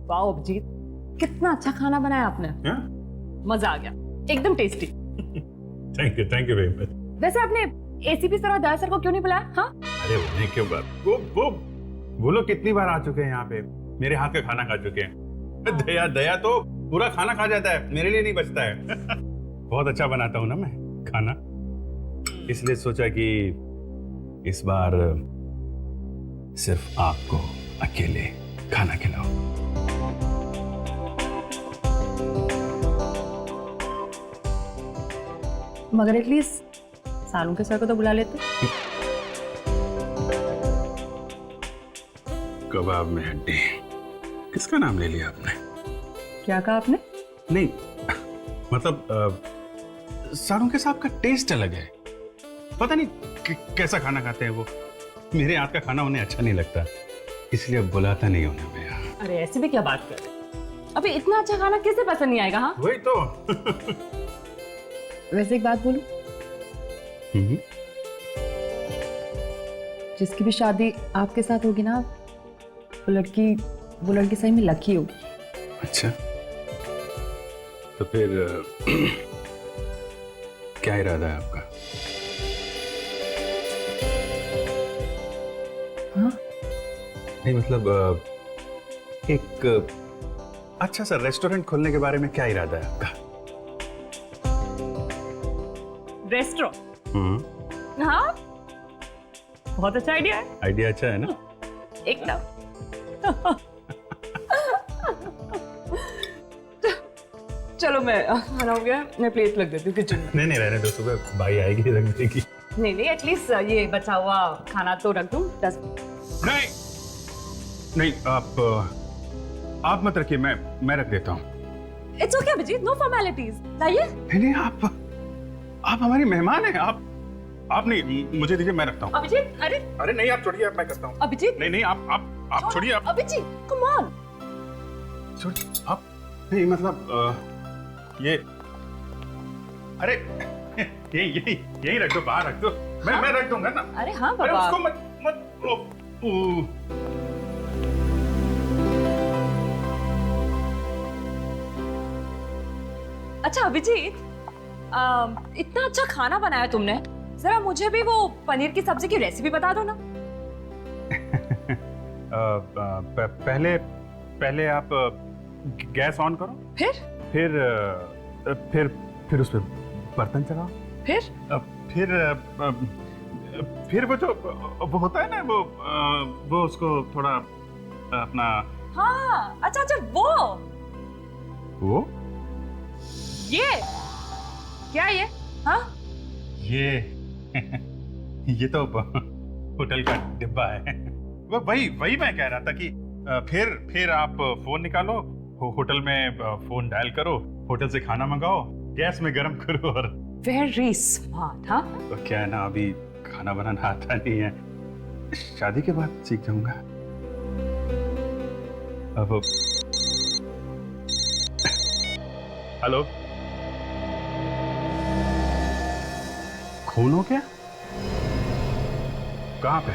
वाह अभिजीत, कितना अच्छा खाना बनाया आपने। मजा आ गया, एकदम tasty. Thank you very much. वैसे आपने एसीपी सर और दया सर को क्यों नहीं बुलाया? हाँ, अरे उन्हें क्यों बात, वो लोग कितनी बार आ चुके हैं यहाँ पे, मेरे हाथ का खाना खा चुके हैं। दया तो पूरा खाना खा जाता है, मेरे लिए नहीं बचता है। बहुत अच्छा बनाता हूँ ना मैं खाना, इसलिए सोचा कि इस बार सिर्फ आपको अकेले खाना खिलाओ। मगर एटलीस्ट सालू के सर को तो बुला लेते। कबाब में हड्डी, किसका नाम ले लिया आपने? क्या कहा आपने? नहीं मतलब सारुंके साहब का टेस्ट अलग है, पता नहीं कैसा खाना खाते हैं वो। मेरे हाथ का खाना उन्हें अच्छा नहीं लगता, इसलिए अब बुलाता नहीं उन्हें मैं यहाँ। अरे ऐसे भी क्या बात कर रहे हैं? अभी इतना अच्छा खाना किसे पसंद नहीं आएगा? हाँ वही तो। वैसे एक बात बोलूं, जिसकी भी शादी आपके साथ होगी ना, वो लड़की सही में लकी होगी। अच्छा, तो फिर क्या इरादा है आपका? हाँ? नहीं मतलब एक अच्छा सा रेस्टोरेंट खोलने के बारे में क्या इरादा है आपका? रेस्टोरेंट? हाँ, बहुत अच्छा आइडिया है। आइडिया अच्छा है ना? एकदम। चलो मैं खाना हो गया, मैं प्लेट रख देती हूँ किचन में। नहीं रहने दो, सुबह भाई आएगी रख देगी। नहीं एटलीस्ट ये बचा हुआ खाना तो रख दूँ 10। नहीं आप मत रखिए, मैं रख देता हूँ। It's okay Abhijit, no formalities. लाइए। नहीं आप हमारी मेहमान हैं, आप नहीं, मुझे दीजिए, मैं रखता हूँ। अभिजीत, अरे नहीं, आप छोड़िए, मैं करता हूँ। अभिजीत नहीं आप छोड़िए। आप अभिजीत, कम ऑन। छोड़िए आप। नहीं मतलब ये, अरे यही रख दो, बाहर रख दो। हाँ? मैं रख दूंगा ना। अरे हाँ अरे बाबा। उसको मत अच्छा अभिजीत, इतना अच्छा खाना बनाया तुमने, जरा मुझे भी वो पनीर की सब्जी की रेसिपी बता दो ना। पहले आप गैस ऑन करो, फिर उस पर बर्तन चढ़ाओ, फिर वो जो वो होता है ना, वो उसको थोड़ा अपना। हाँ अच्छा वो ये क्या है ये? हाँ ये तो होटल का डिब्बा है। वही मैं कह रहा था कि फिर आप फोन निकालो, होटल में फोन डायल करो, होटल से खाना मंगाओ, गैस में गरम करो और। Very smart. हाँ तो क्या है ना, अभी खाना बनाना आता नहीं है, शादी के बाद सीख जाऊंगा। अब हेलो, खून हो क्या? कहाँ पे?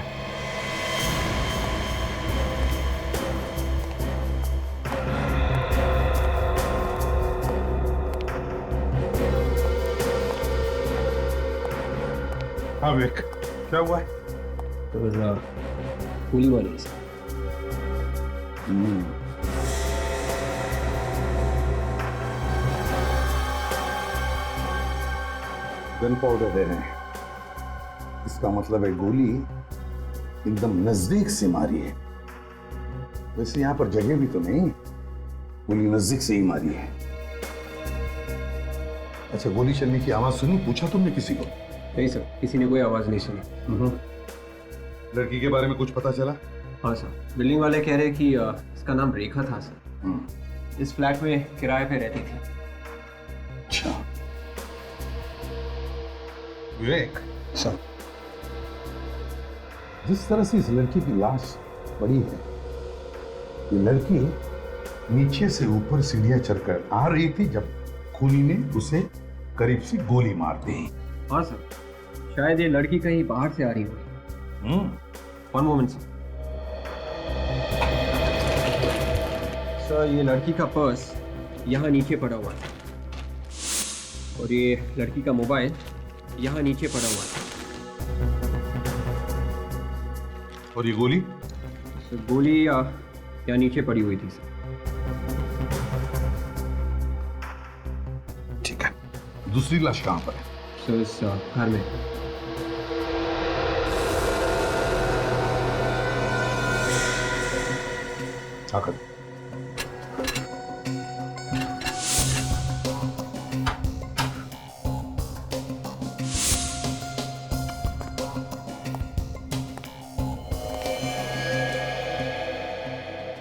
हाँ विवेक, क्या हुआ है? तो गोली वाली से। गन पाउडर दे रहे हैं, इसका मतलब है गोली एकदम नजदीक से मारी है। वैसे यहाँ पर जगह भी तो नहीं, गोली नजदीक से ही मारी है। अच्छा, गोली चलने की आवाज सुनी? पूछा तुमने किसी को? नहीं सर, किसी ने कोई आवाज नहीं सुनी। लड़की के बारे में कुछ पता चला? हाँ सर, बिल्डिंग वाले कह रहे कि इसका नाम रेखा था सर। इस फ्लैट में किराए पे रहती थी। अच्छा विवेक सर, जिस तरह से इस लड़की की लाश पड़ी है, ये लड़की नीचे से ऊपर सीढ़ियां चढ़कर आ रही थी जब खूनी ने उसे करीब से गोली मार दी। हाँ सर, शायद ये लड़की कहीं बाहर से आ रही होगी। 1 मोमेंट सर। सर ये लड़की का पर्स यहाँ नीचे पड़ा हुआ है और ये लड़की का मोबाइल यहाँ नीचे पड़ा हुआ है। और ये गोली? सर गोली यहाँ नीचे पड़ी हुई थी सर। ठीक है, दूसरी लाश कहाँ पर है? सर इस घर में। आकर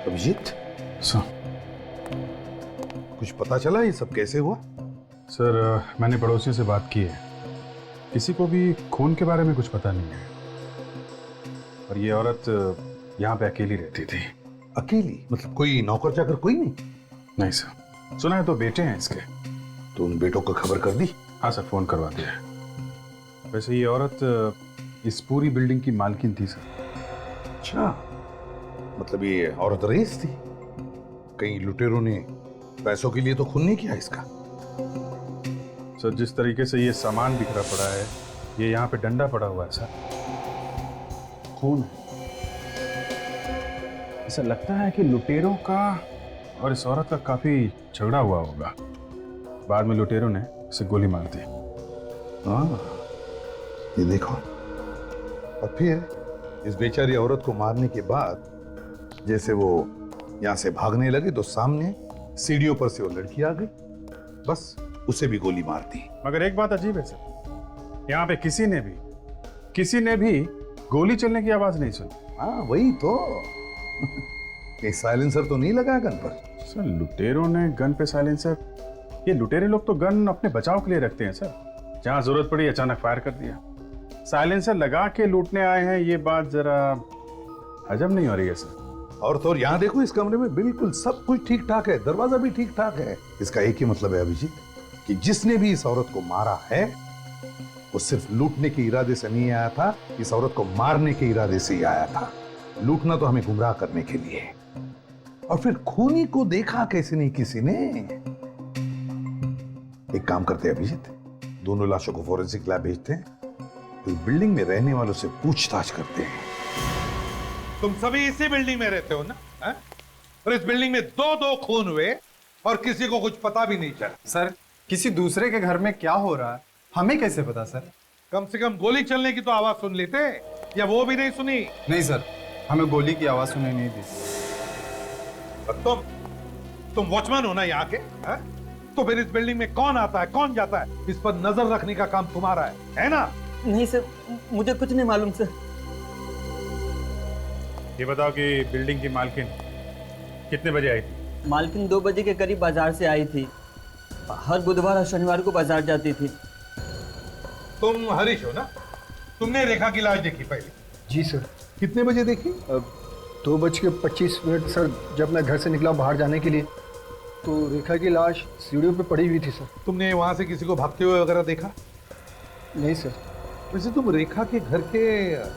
अभिजीत, सर कुछ पता चला ये सब कैसे हुआ? सर मैंने पड़ोसी से बात की है, किसी को भी खून के बारे में कुछ पता नहीं है। और ये औरत यहाँ पे अकेली रहती थी। अकेली? मतलब कोई नौकर चाकर कोई नहीं? नहीं सर, सुना है तो बेटे हैं इसके। तो उन बेटों को खबर कर दी? हाँ सर, फोन करवा दिया है। वैसे ये औरत इस पूरी बिल्डिंग की मालकिन थी सर। अच्छा, मतलब ये औरत रईस थी? कहीं लुटेरों ने पैसों के लिए तो खून नहीं किया इसका? सर जिस तरीके से ये सामान बिखरा पड़ा है, ये यहाँ पे डंडा पड़ा हुआ है सर, खून है। ऐसा लगता है कि लुटेरों का और इस औरत का काफी झगड़ा हुआ होगा। बाद में लुटेरों ने इसे गोली मार दी। हाँ, ये देखो। और फिर इस बेचारी औरत को मारने के बाद जैसे वो यहाँ से भागने लगे तो सामने सीढ़ियों पर से वो लड़की आ गई, बस उसे भी गोली मार दी। मगर एक बात अजीब है सर, यहाँ पे किसी ने भी गोली चलने की आवाज नहीं सुनी। हाँ वही तो। ये साइलेंसर तो नहीं लगा गन पर? सर लुटेरों ने गन पे साइलेंसर, ये लुटेरे लोग तो गन अपने बचाव के लिए रखते हैं सर, जहां जरूरत पड़ी अचानक फायर कर दिया। साइलेंसर लगा के लूटने आए हैं, ये बात जरा हजम नहीं हो रही है सर। और तो और यहाँ देखो, इस कमरे में बिल्कुल सब कुछ ठीक ठाक है, दरवाजा भी ठीक ठाक है। इसका एक ही मतलब है अभिजीत कि जिसने भी इस औरत को मारा है वो सिर्फ लूटने के इरादे से नहीं आया था, इस औरत को मारने के इरादे से ही आया था। लूटना तो हमें गुमराह करने के लिए। और फिर खूनी को देखा कैसे नहीं किसी ने। एक काम करते हैं अभिजीत, दोनों लाशों को फोरेंसिक लैब भेजते हैं, इस बिल्डिंग में रहने वालों से पूछताछ करते हैं। तुम सभी इसी बिल्डिंग में रहते हो ना? है? और इस बिल्डिंग में दो खून हुए और किसी को कुछ पता भी नहीं चला। सर किसी दूसरे के घर में क्या हो रहा है हमें कैसे पता सर? कम से कम गोली चलने की तो आवाज सुन लेते, या वो भी नहीं सुनी? नहीं सर, हमें गोली की आवाज सुनाई नहीं दी। और तुम वॉचमैन हो ना यहाँ के? है? तो फिर इस बिल्डिंग में कौन आता है कौन जाता है, इस पर नजर रखने का काम तुम्हारा है ना? नहीं सर, मुझे कुछ नहीं मालूम सर। ये बताओ कि बिल्डिंग की मालकिन कितने बजे आई थी? मालकिन 2 बजे के करीब बाजार से आई थी। हर बुधवार और शनिवार को बाजार जाती थी। तुम हरीश हो ना? तुमने रेखा की लाश देखी पहले? जी सर। कितने बजे देखी? 2:25 सर। जब मैं घर से निकला बाहर जाने के लिए तो रेखा की लाश सीढ़ियों पे पड़ी हुई थी सर। तुमने वहां से किसी को भागते हुए वगैरह देखा? नहीं सर। वैसे तुम रेखा के घर के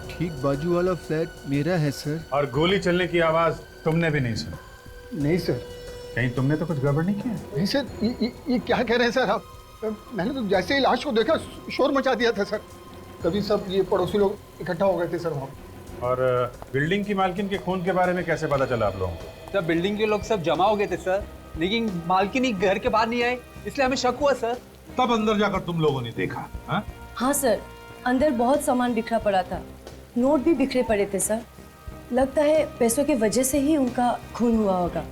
ठीक बाजू वाला फ्लैट मेरा है सर। और गोली चलने की आवाज तुमने भी नहीं सुनी? नहीं सर। कहीं तुमने तो कुछ गड़बड़ नहीं किया? नहीं सर, ये क्या कह रहे हैं सर आप? मैंने तो जैसे ही लाश को देखा शोर मचा दिया था सर। तभी सब ये पड़ोसी लोग इकट्ठा हो गए थे सर वहाँ। और बिल्डिंग की मालकिन के खून के बारे में कैसे पता चला आप लोगों को? सर बिल्डिंग के लोग सब जमा हो गए थे सर, लेकिन मालकिन ही घर के बाहर नहीं आए, इसलिए हमें शक हुआ सर। तब अंदर जाकर तुम लोगों ने देखा? हा? हाँ सर, अंदर बहुत सामान बिखरा पड़ा था, नोट भी बिखरे पड़े थे सर। लगता है पैसों की वजह से ही उनका खून हुआ होगा।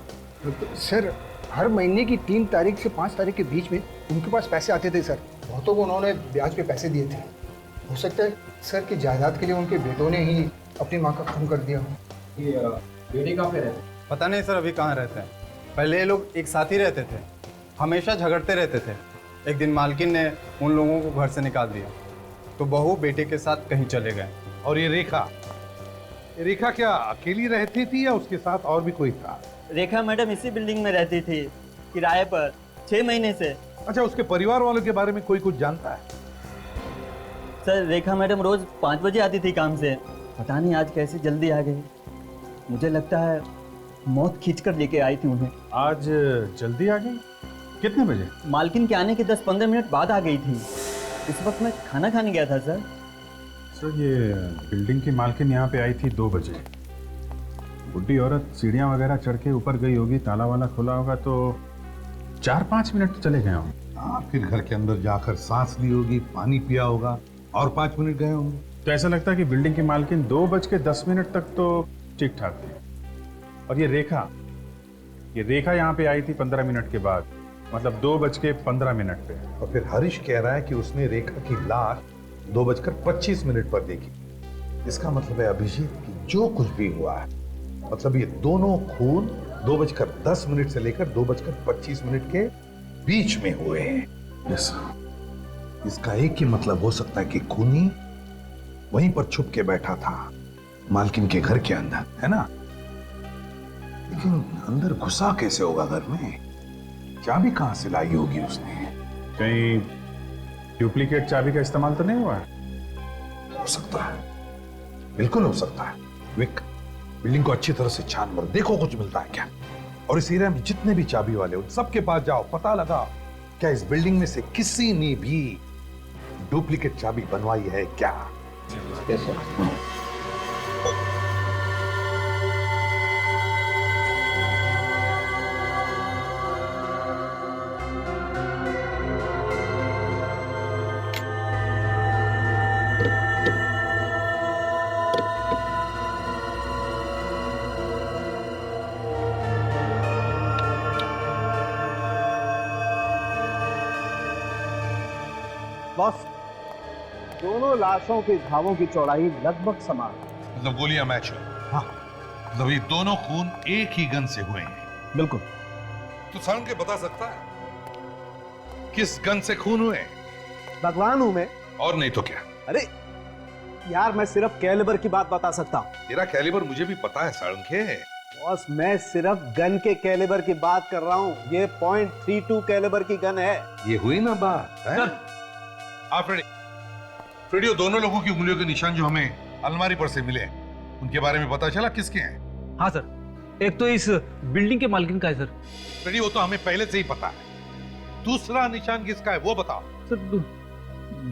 सर हर महीने की 3 तारीख से 5 तारीख के बीच में उनके पास पैसे आते थे सर। बहुतों को उन्होंने ब्याज पे पैसे दिए थे। हो सकता है सर कि जायदाद के लिए उनके बेटों ने ही अपनी माँ का खून कर दिया हो। ये बेटे कहाँ पे रहते? पता नहीं सर अभी कहाँ रहते हैं। पहले ये लोग एक साथ ही रहते थे, हमेशा झगड़ते रहते थे। एक दिन मालकिन ने उन लोगों को घर से निकाल दिया तो बहू बेटे के साथ कहीं चले गए। और ये रेखा क्या अकेली रहती थी या उसके साथ और भी कोई था? रेखा मैडम इसी बिल्डिंग में रहती थी किराए पर 6 महीने से। अच्छा, उसके परिवार वालों के बारे में कोई कुछ जानता है? सर रेखा मैडम रोज 5 बजे आती थी काम से, पता नहीं आज कैसे जल्दी आ गई। मुझे लगता है मौत खींचकर लेके आई थी उन्हें। आज जल्दी आ गई? कितने बजे? मालकिन के आने के 10-15 मिनट बाद आ गई थी। इस वक्त मैं खाना खाने गया था सर। सर ये बिल्डिंग की मालकिन यहाँ पे आई थी 2 बजे। बुढ़ी औरत सीढ़ियाँ वगैरह चढ़ के ऊपर गई होगी, ताला वाला खुला होगा, तो 4-5 मिनट तो चले गए होंगे। हाँ, फिर घर के अंदर जाकर सांस ली होगी, पानी पिया होगा और 5 मिनट गए होंगे। तो ऐसा लगता है कि बिल्डिंग की मालकिन 2:10 तक तो ठीक ठाक थी। और ये रेखा यहाँ पे आई थी 15 मिनट के बाद, मतलब 2:15 पे। और फिर हरीश कह रहा है कि उसने रेखा की लाश 2:25 पर देखी। इसका मतलब है अभिजीत कि जो कुछ भी हुआ है, मतलब ये दोनों खून 2:10 से लेकर 2:25 के बीच में हुए हैं। यस। इसका एक ही मतलब हो सकता है कि खूनी वहीं पर छुप के बैठा था, मालकिन के घर के अंदर, है ना? लेकिन अंदर घुसा कैसे होगा घर में? चाबी कहां से लाई होगी उसने? कहीं डुप्लीकेट चाबी का इस्तेमाल तो नहीं हुआ है? हो सकता है, बिल्कुल हो सकता है। विक, बिल्डिंग को अच्छी तरह से छान मारो, देखो कुछ मिलता है क्या। और इस एरिया में जितने भी चाबी वाले हो सबके पास जाओ, पता लगाओ क्या इस बिल्डिंग में से किसी ने भी डुप्लीकेट चाबी बनवाई है क्या। बॉस, दोनों लाशों के घावों की चौड़ाई लगभग समान है। मतलब गोलियां मैच हुई। हाँ, मतलब ये दोनों खून एक ही गन से हुए हैं। बिल्कुल। तो साउंड के बता सकता है किस गन से खून हुए? भगवान हूं मैं। और नहीं तो क्या? अरे यार, मैं सिर्फ कैलिबर की बात बता सकता हूं। तेरा कैलिबर मुझे भी पता है साउंड के। बॉस, मैं सिर्फ गन के कैलिबर की बात कर रहा हूं। ये .32 कैलिबर की गन है। ये हुई ना बात है? आप रेडी? फ्रेडियो, दोनों लोगों की उंगलियों के निशान जो हमें अलमारी पर से मिले, उनके बारे में पता चला किसके हैं? हाँ सर, एक तो इस बिल्डिंग के मालकिन का है सर। फ्रेडियो, वो तो हमें पहले से ही पता है। दूसरा निशान किसका है वो बताओ। सर,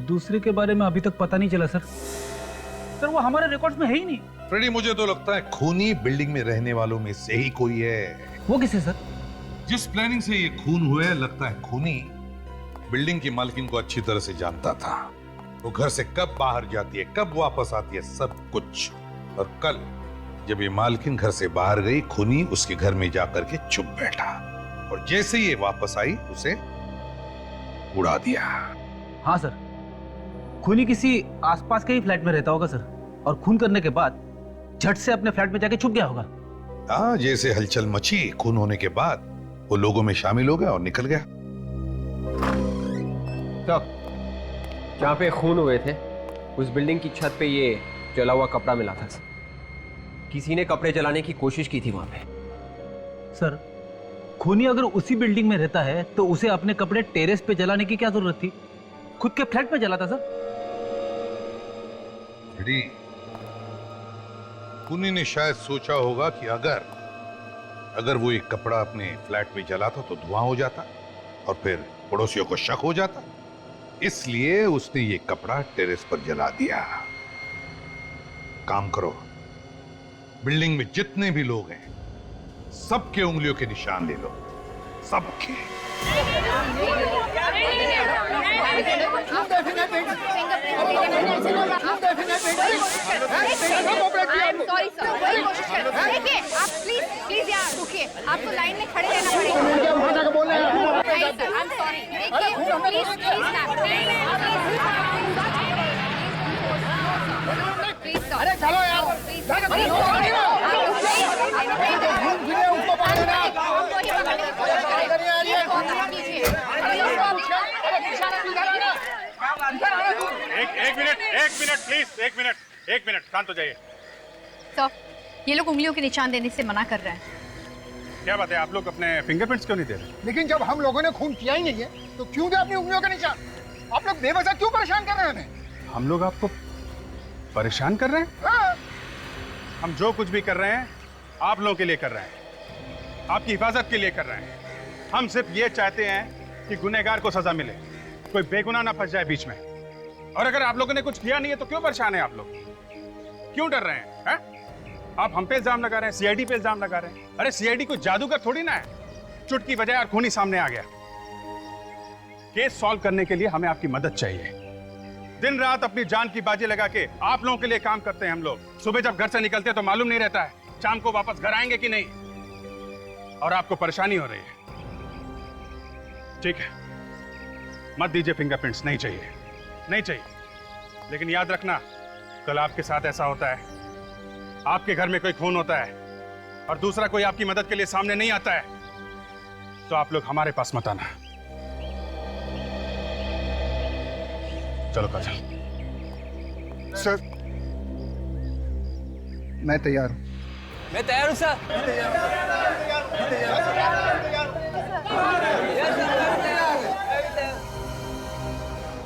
दूसरे के बारे में अभी तक पता नहीं चला सर। सर, वो हमारे रिकॉर्ड्स में है ही नहीं। फ्रेडी, मुझे तो लगता है खूनी बिल्डिंग में रहने वालों में से ही कोई है। वो किसे सर? जिस प्लानिंग से ये खून हुए, लगता है खूनी बिल्डिंग की मालकिन को अच्छी तरह से जानता था। वो घर से कब बाहर जाती है, कब वापस आती है, सब कुछ। और कल जब ये मालकिन घर से बाहर गई, खूनी उसके घर में जाकर के चुप बैठा और जैसे ये वापस आई उसे उड़ा दिया। हाँ सर, खूनी किसी आसपास के ही फ्लैट में रहता होगा सर, और खून करने के बाद झट से अपने फ्लैट में जाके छुप गया होगा। हाँ, जैसे हलचल मची खून होने के बाद, वो लोगों में शामिल हो गया और निकल गया। तो जहाँ पे खून हुए थे उस बिल्डिंग की छत पे ये जला हुआ कपड़ा मिला था सर। किसी ने कपड़े जलाने की कोशिश की थी वहां पे। सर, खूनी अगर उसी बिल्डिंग में रहता है तो उसे अपने कपड़े टेरेस पे जलाने की क्या जरूरत थी? खुद के फ्लैट में जलाता सर। खूनी ने शायद सोचा होगा कि अगर वो एक कपड़ा अपने फ्लैट में जलाता तो धुआं हो जाता और फिर पड़ोसियों को शक हो जाता, इसलिए उसने ये कपड़ा टेरेस पर जला दिया। काम करो, बिल्डिंग में जितने भी लोग हैं सबके उंगलियों के निशान ले लो, सबके। देखिए, आप प्लीज यार रुकिए, आपको लाइन में खड़े रहना पड़ेगा। नहीं सर, आई एम सॉरी। देखिए, प्लीज अरे चलो यार, एक मिनट शांत हो जाइए। सर, ये लोग उंगलियों के निशान देने से मना कर रहे हैं। क्या बात है, आप लोग अपने फिंगरप्रिंट्स क्यों नहीं दे रहे? लेकिन जब हम लोगों ने खून किया ही नहीं है तो क्यों दे अपनी उंगलियों के निशान? आप लोग बेवजह क्यों परेशान कर रहे हैं हमें? हम लोग आपको परेशान कर रहे हैं? हाँ। हम जो कुछ भी कर रहे हैं आप लोगों के लिए कर रहे हैं। आपकी हिफाजत के लिए कर रहे हैं। हम सिर्फ ये चाहते हैं कि गुनहगार को सजा मिले, कोई बेगुनाह ना फंस जाए बीच में। और अगर आप लोगों ने कुछ किया नहीं है तो क्यों परेशान है आप लोग? क्यों डर रहे हैं? आप हम पे इल्जाम लगा रहे हैं, सीआईडी पे इल्जाम लगा रहे हैं। अरे सीआईडी कोई जादूगर थोड़ी ना है, चुटकी बजाय और खूनी सामने आ गया। केस सॉल्व करने के लिए हमें आपकी मदद चाहिए। दिन रात अपनी जान की बाजी लगा के आप लोगों के लिए काम करते हैं हम लोग। सुबह जब घर से निकलते हैं तो मालूम नहीं रहता है शाम को वापस घर आएंगे कि नहीं, और आपको परेशानी हो रही है। ठीक है, मत दीजिए फिंगरप्रिंट्स, नहीं चाहिए, नहीं चाहिए। लेकिन याद रखना, कल आपके साथ ऐसा होता है, आपके घर में कोई खून होता है और दूसरा कोई आपकी मदद के लिए सामने नहीं आता है, तो आप लोग हमारे पास मत आना। चलो काजल। सर, मैं तैयार हूँ। मैं तैयार हूँ सर।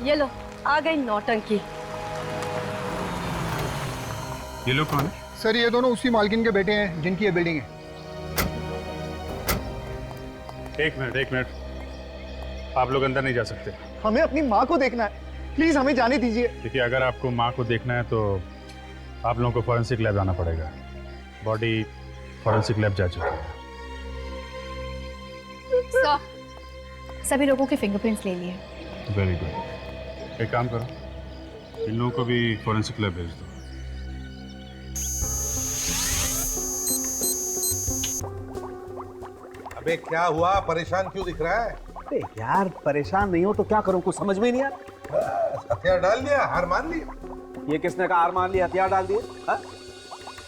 ये लो, आ गई नौटंकी। ये लोग कौन है? सर, ये दोनों उसी मालकिन के बेटे हैं जिनकी ये बिल्डिंग है। एक मिनट, आप लोग अंदर नहीं जा सकते। हमें अपनी माँ को देखना है, प्लीज हमें जाने दीजिए। देखिए, अगर आपको माँ को देखना है तो आप लोगों को फॉरेंसिक लैब जाना पड़ेगा। बॉडी फॉरेंसिक लैब जा चुकी है। सर, सभी लोगों के फिंगरप्रिंट्स ले लिए। Very good. एक काम करो, इन लोगों को भी फॉरेंसिक लैब भेज दो। अबे क्या हुआ, परेशान क्यों दिख रहा है? अरे यार, परेशान नहीं हो तो क्या करूं, कुछ समझ में नहीं आ रहा। हथियार डाल लिया, हार मान ली। ये किसने कहा हार मान लिया, हथियार डाल दिए?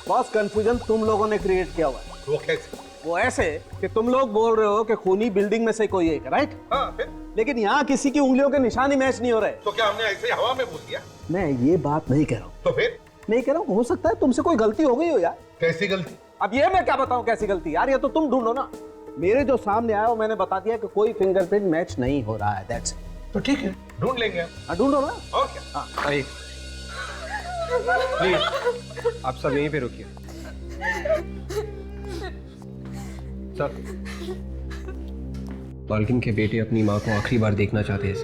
बॉस, कंफ्यूजन तुम लोगों ने क्रिएट किया हुआ है। वो कैसे? वो ऐसे कि तुम लोग बोल रहे हो कि खूनी बिल्डिंग में से कोई एक, राइट? हाँ, फिर? लेकिन यहाँ किसी की उंगलियों के निशान ही मैच नहीं हो रहे। तो क्या हमने ऐसे हवा में बोल दिया? मैं ये बात नहीं कह रहा हूँ। तो फिर? नहीं कह रहा हूँ, हो सकता है तुमसे कोई गलती हो गई हो यार। कैसी गलती? अब ये मैं क्या बताऊँ कैसी गलती यार, ये तो तुम ढूंढो ना। मेरे जो सामने आया वो मैंने बता दिया कि कोई फिंगरप्रिंट मैच नहीं हो रहा है, दैट्स इट। तो ठीक है, ढूंढ लेंगे हम। हाँ, ढूंढो ना। और क्या? हाँ, आइए प्लीज, आप सब यहीं पे रुकिए। सर, मालकिन के बेटे अपनी माँ को आखिरी बार देखना चाहते हैं।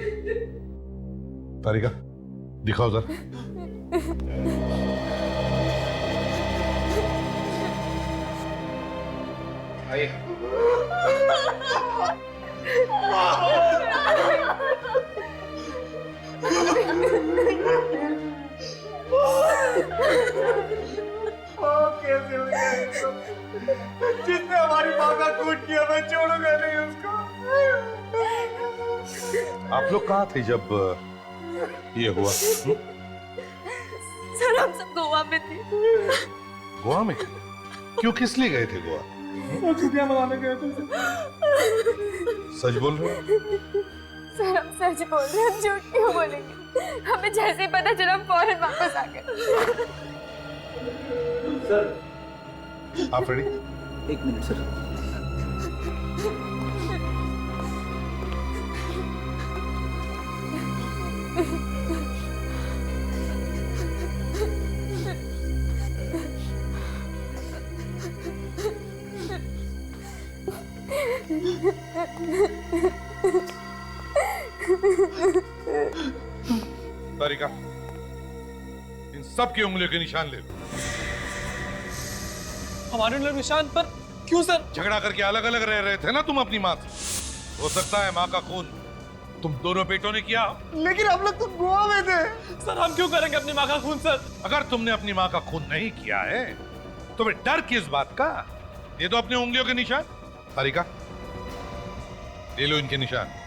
तारिका, दिखाओ जरा। आइए। जिसने हमारी माँ का खून किया, मैं छोड़ूंगा नहीं उसको। आप लोग कहाँ थे जब ये हुआ? सर, हम सब गोवा में थे। गोवा में? क्यों, किस लिए गए थे गोवा? छुट्टियां मनाने गए थे। सच बोल रहे हो? सर, हम सच बोल रहे हैं, हम झूठ क्यों बोलेंगे? हमें जैसे ही पता चला हम फौरन वापस आ गए। सर, आप रेडी? एक मिनट सर। तारिका, इन सब की उंगलियों के निशान ले लो। हमारे निशान पर क्यों सर? झगड़ा करके अलग अलग रह रहे थे ना तुम अपनी माँ से। हो सकता है माँ का खून तुम दोनों बेटों ने किया। लेकिन हम लोग तो गोवा में थे। सर, हम क्यों करेंगे अपनी माँ का खून सर? अगर तुमने अपनी माँ का खून नहीं किया है तो फिर डर किस बात का? ये तो अपनी उंगलियों के निशान। तारिका, ले लो इनके निशान।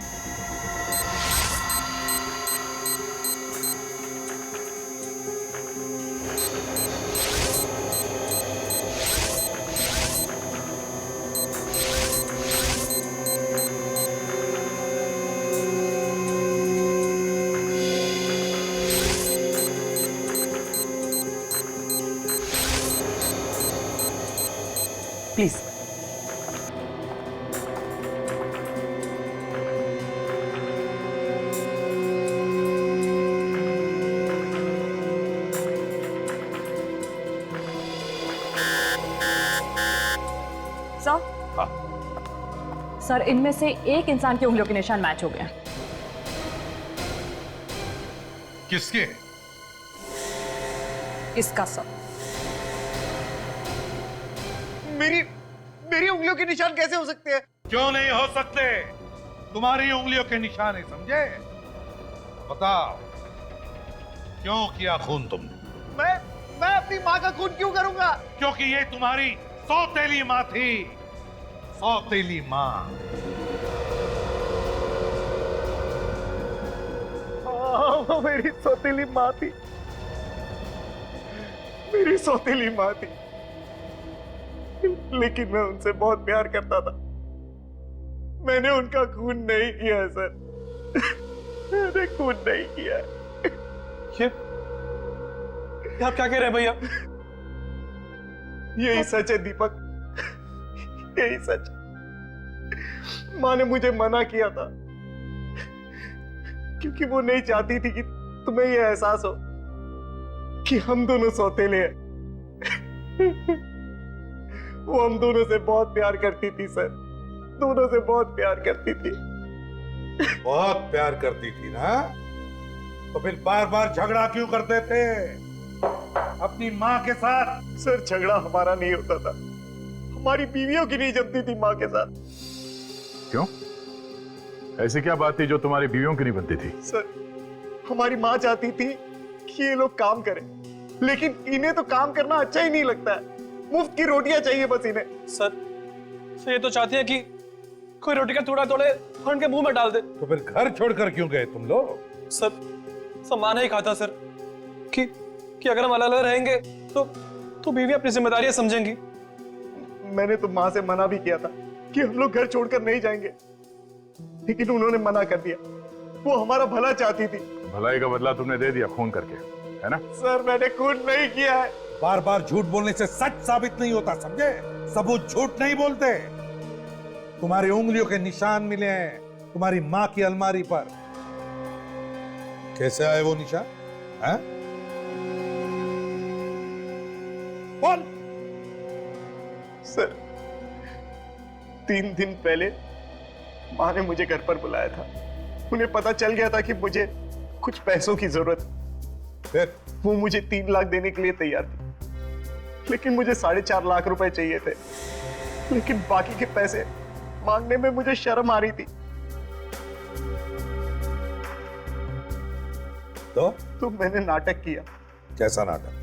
प्लीज। सर, हाँ, सर इनमें से एक इंसान की उंगलियों के निशान मैच हो गया। किसके? इसका सर। मेरी उंगलियों के निशान कैसे हो सकते हैं? क्यों नहीं हो सकते? तुम्हारी उंगलियों के निशान है, समझे? बताओ, क्यों किया खून तुमने? मैं अपनी माँ का खून क्यों करूंगा? क्योंकि ये तुम्हारी सौतेली माँ थी, सौतेली माँ। वो मेरी सौतेली माँ थी, मेरी सौतेली माँ थी, लेकिन मैं उनसे बहुत प्यार करता था। मैंने उनका खून नहीं किया है सर, मैंने खून नहीं किया है। ये आप क्या कह रहे हैं भैया? यही सच है दीपक, यही सच। माँ ने मुझे मना किया था क्योंकि वो नहीं चाहती थी कि तुम्हें ये एहसास हो कि हम दोनों सौतेले हैं। वो हम दोनों से बहुत प्यार करती थी सर, दोनों से बहुत प्यार करती थी। बहुत प्यार करती थी ना, तो फिर बार बार झगड़ा क्यों करते थे अपनी माँ के साथ? सर झगड़ा हमारा नहीं होता था, हमारी बीवियों की नहीं जमती थी माँ के साथ। क्यों? ऐसी क्या बात थी जो तुम्हारी बीवियों की नहीं बनती थी? सर हमारी माँ चाहती थी कि ये लोग काम करें, लेकिन इन्हें तो काम करना अच्छा ही नहीं लगता है, मुफ्त की रोटियां चाहिए बस इन्हें। सर ये तो चाहती है कि कोई रोटी का टुकड़ा तोड़े और उनके मुंह में डाल दे। तो फिर घर छोड़कर क्यों गए तुम लोग? सर माँ ने ही कहा था सर कि अगर हम अलग अलग रहेंगे तो बीवी अपनी जिम्मेदारियां समझेंगी। मैंने तो माँ से मना भी किया था कि हम लोग घर छोड़कर नहीं जाएंगे, लेकिन उन्होंने मना कर दिया। वो हमारा भला चाहती थी। भलाई का बदला तुमने दे दिया खून करके, है ना? सर मैंने खून नहीं किया है। बार बार झूठ बोलने से सच साबित नहीं होता, समझे? सबूत झूठ नहीं बोलते। तुम्हारी उंगलियों के निशान मिले हैं तुम्हारी माँ की अलमारी पर। कैसे आए वो निशान? हैं? कौन? सर 3 दिन पहले माँ ने मुझे घर पर बुलाया था। उन्हें पता चल गया था कि मुझे कुछ पैसों की जरूरत है। फिर वो मुझे 3 लाख देने के लिए तैयार थी, लेकिन मुझे 4.5 लाख रुपए चाहिए थे। लेकिन बाकी के पैसे मांगने में मुझे शर्म आ रही थी। तो मैंने नाटक किया। कैसा नाटक?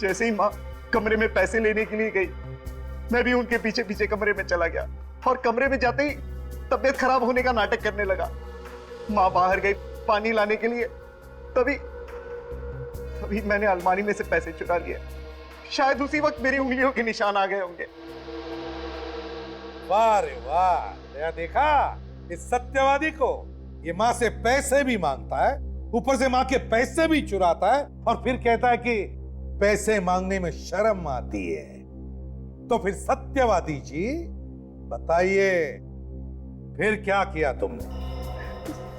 जैसे ही माँ कमरे में पैसे लेने के लिए गई, मैं भी उनके पीछे पीछे कमरे में चला गया और कमरे में जाते ही तबीयत खराब होने का नाटक करने लगा। माँ बाहर गई पानी लाने के लिए, तभी मैंने अलमारी में से पैसे चुरा लिए। शायद उसी वक्त मेरी उंगलियों के निशान आ गए होंगे। वाह रे वाह, या देखा इस सत्यवादी को? ये माँ से पैसे भी मांगता है, ऊपर से माँ के पैसे भी चुराता है और फिर कहता है कि पैसे मांगने में शर्म आती है। तो फिर सत्यवादी जी बताइए, फिर क्या किया तुमने?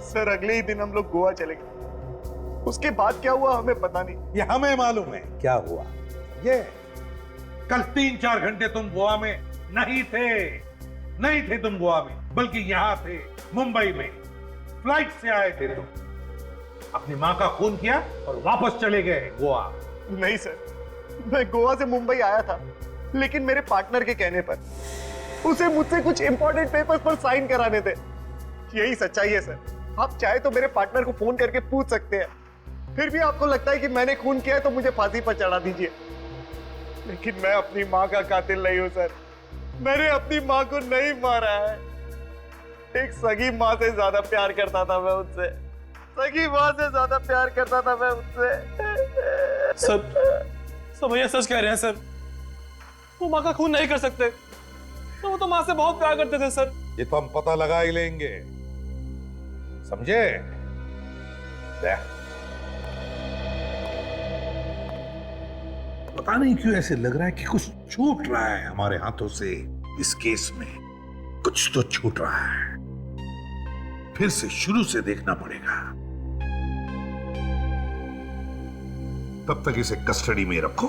सर अगले ही दिन हम लोग गोवा चले गए। उसके बाद क्या हुआ हमें पता नहीं। ये हमें मालूम है क्या हुआ। ये कल 3-4 घंटे तुम गोवा में नहीं थे तुम गोवा में, बल्कि यहां थे मुंबई में। फ्लाइट से आए थे तुम, अपनी माँ का खून किया और वापस चले गए गोवा। नहीं सर, मैं गोवा से मुंबई आया था, लेकिन मेरे पार्टनर के कहने पर उसे मुझसे कुछ इंपॉर्टेंट पेपर्स पर साइन कराने थे। यही सच्चाई है सर। आप चाहे तो मेरे पार्टनर को फोन करके पूछ सकते हैं। फिर भी आपको लगता है कि मैंने खून किया है तो मुझे फांसी पर चढ़ा दीजिए, लेकिन मैं अपनी माँ का कातिल नहीं हूं सर। मैंने अपनी माँ को नहीं मारा है। एक सगी माँ से ज्यादा प्यार करता था मैं उनसे, सगी माँ से ज्यादा प्यार करता था मैं उनसे। सर भैया सच कह रहे हैं सर, वो माँ का खून नहीं कर सकते। तो वो तो माँ से बहुत प्यार करते थे सर। ये तो हम पता लगा ही लेंगे, समझे? पता नहीं क्यों ऐसे लग रहा है कि कुछ छूट रहा है हमारे हाथों से। इस केस में कुछ तो छूट रहा है। फिर से शुरू से देखना पड़ेगा। तब तक इसे कस्टडी में रखो।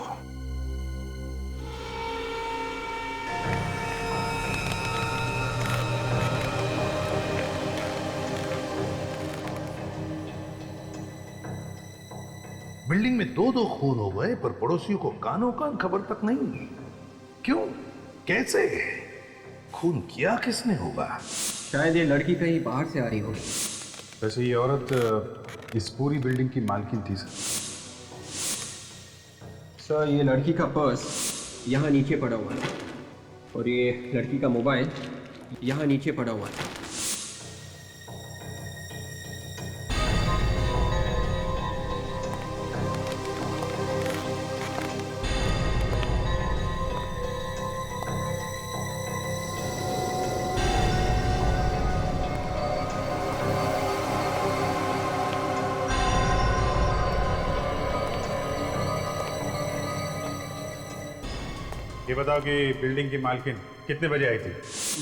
बिल्डिंग में दो दो खून हो गए, पर पड़ोसियों को कानों कान खबर तक नहीं। क्यों? कैसे? खून किया किसने होगा? शायद ये लड़की कहीं बाहर से आ रही होगी। वैसे ये औरत इस पूरी बिल्डिंग की मालकिन थी सर। सर, ये लड़की का पर्स यहाँ नीचे पड़ा हुआ है और ये लड़की का मोबाइल यहाँ नीचे पड़ा हुआ है। ये बताओ कि बिल्डिंग की मालकिन कितने बजे आई थी?